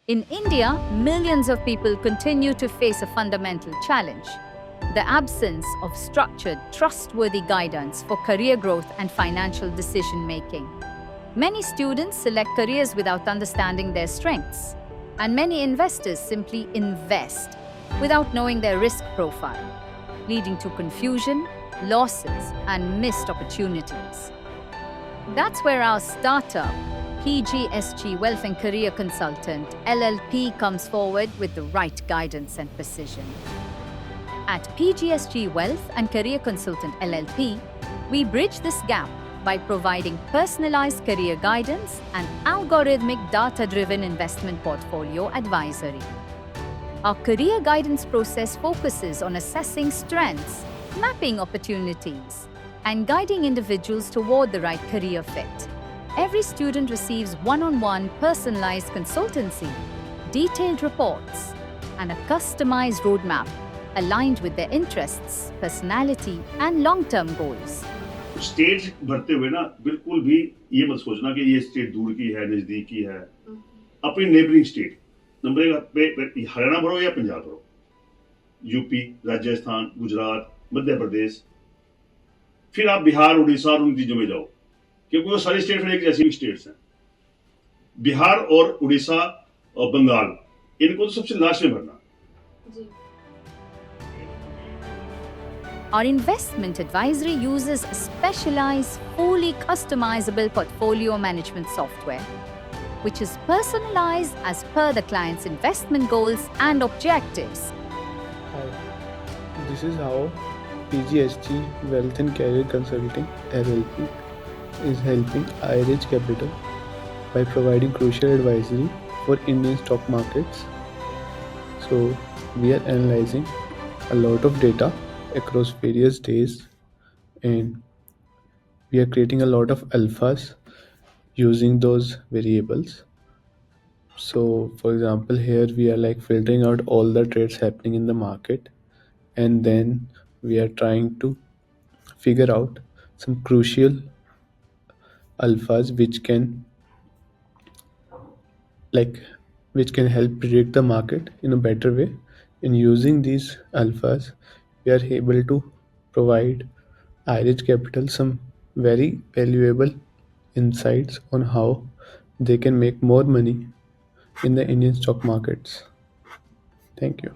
In India, millions of people continue to face a fundamental challenge: the absence of structured, trustworthy guidance for career growth and financial decision making. Many students select careers without understanding their strengths, and many investors simply invest without knowing their risk profile, leading to confusion, losses, and missed opportunities. That's where our startup, PGSG Wealth and Career Consultant LLP, comes forward with the right guidance and precision. At PGSG Wealth and Career Consultant LLP, we bridge this gap by providing personalized career guidance and algorithmic data-driven investment portfolio advisory. Our career guidance process focuses on assessing strengths, mapping opportunities, and guiding individuals toward the right career fit. Every student receives one-on-one personalized consultancy, detailed reports, and a customized roadmap aligned with their interests, personality, and long-term goals. State भरते हुए ना बिल्कुल भी ये मत सोचना कि ये स्टेट दूर की है, नजदीक की है। अपनी नेबरिंग स्टेट नंबर पे हरियाणा भरो या पंजाब भरो, यूपी, राजस्थान, गुजरात, मध्य प्रदेश, फिर आप बिहार, उड़ीसा और उन चीजों में जाओ, क्योंकि वो सारी स्टेट फिर एक जैसी स्टेट्स हैं। बिहार और उड़ीसा और बंगाल, इनको तो सबसे लास्ट में भरना। Our investment advisory uses specialized, fully customizable portfolio management software, which is personalized as per the client's investment goals and objectives. Hi, this is how PGSG Wealth and Career Consulting LLP is helping iRich Capital by providing crucial advisory for Indian stock markets. So, we are analyzing a lot of data across various days, and we are creating a lot of alphas using those variables. So, for example, here we are like filtering out all the trades happening in the market, and then we are trying to figure out some crucial alphas which can help predict the market in a better way. In using these alphas, we are able to provide iRich Capital some very valuable insights on how they can make more money in the Indian stock markets. Thank you.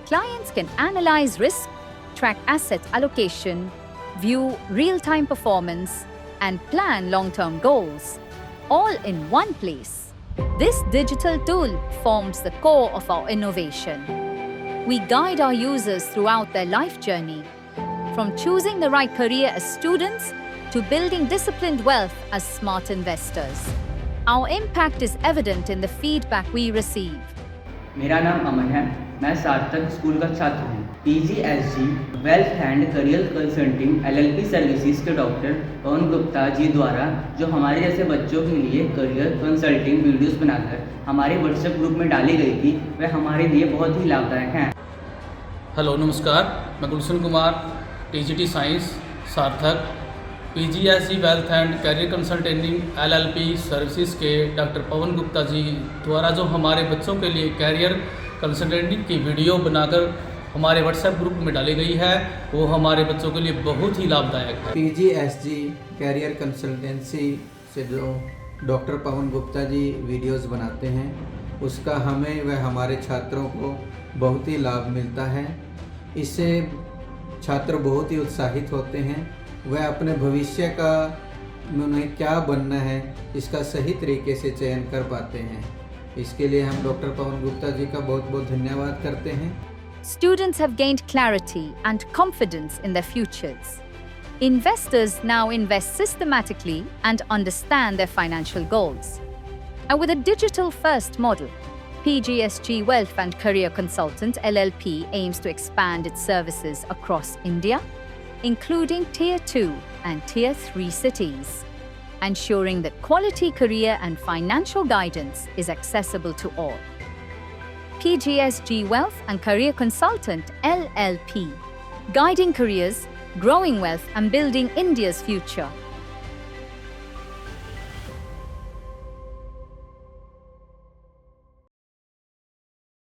Clients can analyze risk, track asset allocation, view real-time performance, and plan long-term goals, all in one place. This digital tool forms the core of our innovation. We guide our users throughout their life journey, from choosing the right career as students to building disciplined wealth as smart investors. Our impact is evident in the feedback we receive. मेरा नाम अमन है, मैं सार्थक school का छात्र हूँ। PGSG wealth and career consulting LLP services के doctor Pawan Gupta ji द्वारा जो हमारे जैसे बच्चों के लिए करियर कंसल्टिंग वीडियोस बनाकर हमारे व्हाट्सएप ग्रुप में डाली गई थी, वह हमारे लिए बहुत ही लाभदायक हैं। हेलो नमस्कार, मैं Gulshan Kumar, TGT science Sarthak, PGSG wealth and career consultanting LLP services के डॉक्टर पवन गुप्ता जी द्वारा जो हमारे बच्चों के लिए कैरियर कंसल्टेंटिंग की वीडियो बनाकर हमारे व्हाट्सएप ग्रुप में डाली गई है, वो हमारे बच्चों के लिए बहुत ही लाभदायक है। PGSG कैरियर कंसल्टेंसी से जो डॉक्टर पवन गुप्ता जी वीडियोस बनाते हैं, उसका हमें व हमारे छात्रों को बहुत ही लाभ मिलता है। इससे छात्र बहुत ही उत्साहित होते हैं, वह अपने भविष्य का उन्हें क्या बनना है इसका सही तरीके से चयन कर पाते हैं। इसके लिए हम डॉक्टर पवन गुप्ता जी का बहुत बहुत धन्यवाद करते हैं। Students have gained clarity and confidence in their futures. Investors now invest systematically and understand their financial goals. And with a digital-first model, PGSG Wealth and Career Consultant LLP aims to expand its services across India, including Tier 2 and Tier 3 cities, ensuring that quality career and financial guidance is accessible to all. PGSG Wealth and Career Consultant LLP, guiding careers, growing wealth and building India's future.